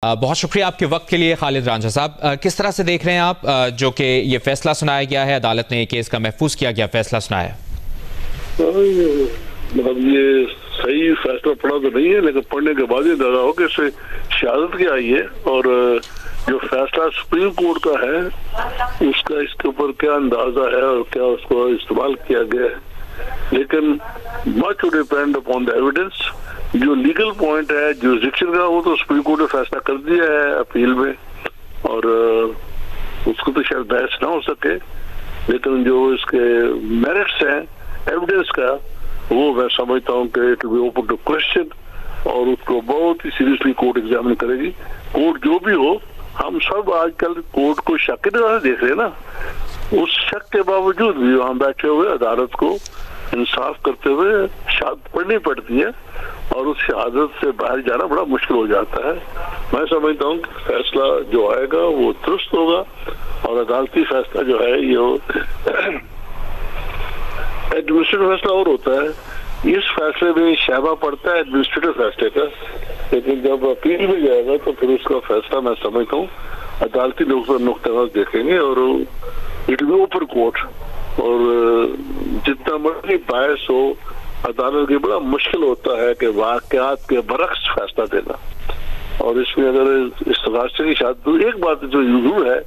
बहुत शुक्रिया आपके वक्त के लिए खालिद रांझा साहब। किस तरह से देख रहे हैं आप जो कि ये फैसला सुनाया गया है, अदालत ने केस का महफूज किया गया फैसला सुनाया? मतलब ये सही फैसला पड़ा तो नहीं है, लेकिन पढ़ने के बाद ही अंदाजा हो कि इससे शहादत क्या आई है और जो फैसला सुप्रीम कोर्ट का है उसका इसके ऊपर क्या अंदाजा है और क्या उसको इस्तेमाल किया गया है। लेकिन much to depend upon the evidence. जो लीगल पॉइंट है जुरिसडिक्शन का, वो तो सुप्रीम कोर्ट ने फैसला कर दिया है अपील में और उसको तो शायद बहस ना हो सके, लेकिन जो इसके मेरिट्स हैं एविडेंस का, वो मैं समझता हूँ कि it will be open to question और उसको बहुत ही सीरियसली कोर्ट एग्जामिन करेगी। कोर्ट जो भी हो, हम सब आजकल कोर्ट को शक की तरह देख रहे हैं ना, उस शक के बावजूद भी वहाँ बैठे हुए अदालत को इंसाफ करते हुए शहादत पढ़नी पड़ती है और उस शहादत से बाहर जाना बड़ा मुश्किल हो जाता है। मैं समझता हूँ कि फैसला जो आएगा वो दुरुस्त होगा और अदालती फैसला जो है ये एडमिनिस्ट्रेटिव फैसला और होता है। इस फैसले में शहबा पड़ता है एडमिनिस्ट्रेटिव फैसले का, लेकिन जब अपील में जाएगा तो फिर उसका फैसला मैं समझता हूँ अदालती नुक्ता देखेंगे और it will be open court और जितना मर्जी बायस हो अदालत के बड़ा मुश्किल होता है कि वाकयात के बरक्स फैसला देना। और इसमें अगर इस रास्ते की शहादत, एक बात जो यूं है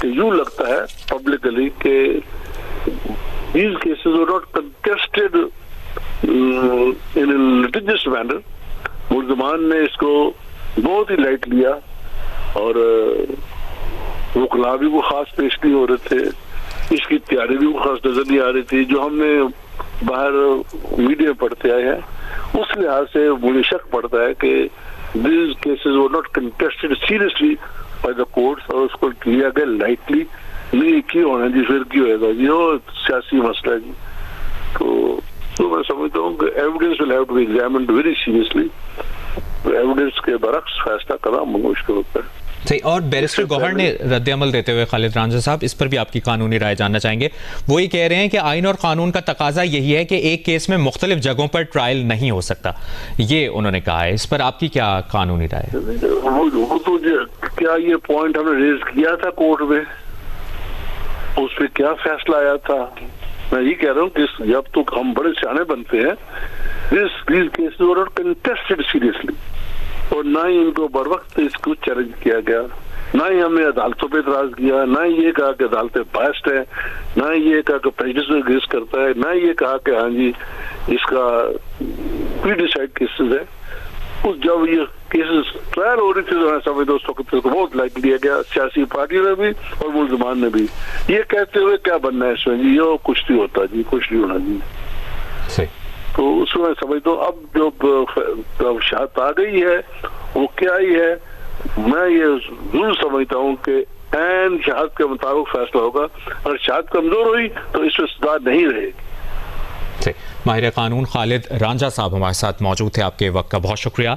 कि यूं लगता है पब्लिकली कि these cases were not contested in a litigious manner। मुल्ज़मान ने इसको बहुत ही लाइट लिया और वकला भी वो खास पेश नहीं हो रहे थे, इसकी तैयारी भी वो खास नजर नहीं आ रही थी जो हमने बाहर मीडिया में पढ़ते आए हैं। उस लिहाज से मुझे शक पड़ता है कि these cases were not contested seriously by the courts और उसको लिया गया लाइटली। नहीं क्यों होना जी, फिर क्यों होगा जी, वो सियासी मसला है जी। तो मैं समझता हूँ कि evidence will have to be examined very seriously. Evidence के बरक्स फैसला करना मुश्किल होता है। सही। और बैरिस्टर गौहर ने रद्द-ए-अमल देते हुए खालिद रांझा साहब, इस पर भी आपकी कानूनी राय जानना चाहेंगे। वो ये कह रहे हैं कि आइन और कानून का तकाजा यही है कि एक केस में मुख्तलिफ जगहों पर ट्रायल नहीं हो सकता, ये उन्होंने कहा है। इस पर आपकी क्या कानूनी राय है? वो तो क्या ये पॉइंट हमने रेज किया था कोर्ट में, उस पर क्या फैसला आया था? मैं ये कह रहा हूँ कि जब तक हम बड़े सियाने बनते हैं, these cases were not contested seriously और ना ही इनको बर वक्त इसको चैलेंज किया गया, ना ही हमने अदालतों पे इतराज किया, ना ही ये कहा कि अदालतें बायस्ड है, ना ही ये कहा कि प्रेजुडिस में एग्जिस्ट करता है, ना ही ये कहा कि हाँ जी इसका प्री डिसाइड केसेस है। उस जब ये केसेस ट्रायल हो रही थी तो मैं समझता उस वक्त को बहुत लाइक लिया गया, सियासी पार्टियों ने भी और मुल्ज़मान ने भी, ये कहते हुए क्या बनना है इसमें जी, ये कुछ नहीं होता जी, कुछ नहीं होना जी। सही। तो उसमें मैं समझता हूँ अब जो शहादत आ गई है वो क्या ही है। मैं ये जरूर समझता हूँ कि ऐन शहादत के मुताबिक फैसला होगा। अगर शहादत कमजोर हुई तो इसमें सजा नहीं रहेगी। माहिर कानून खालिद रांझा साहब हमारे साथ मौजूद थे। आपके वक्त का बहुत शुक्रिया।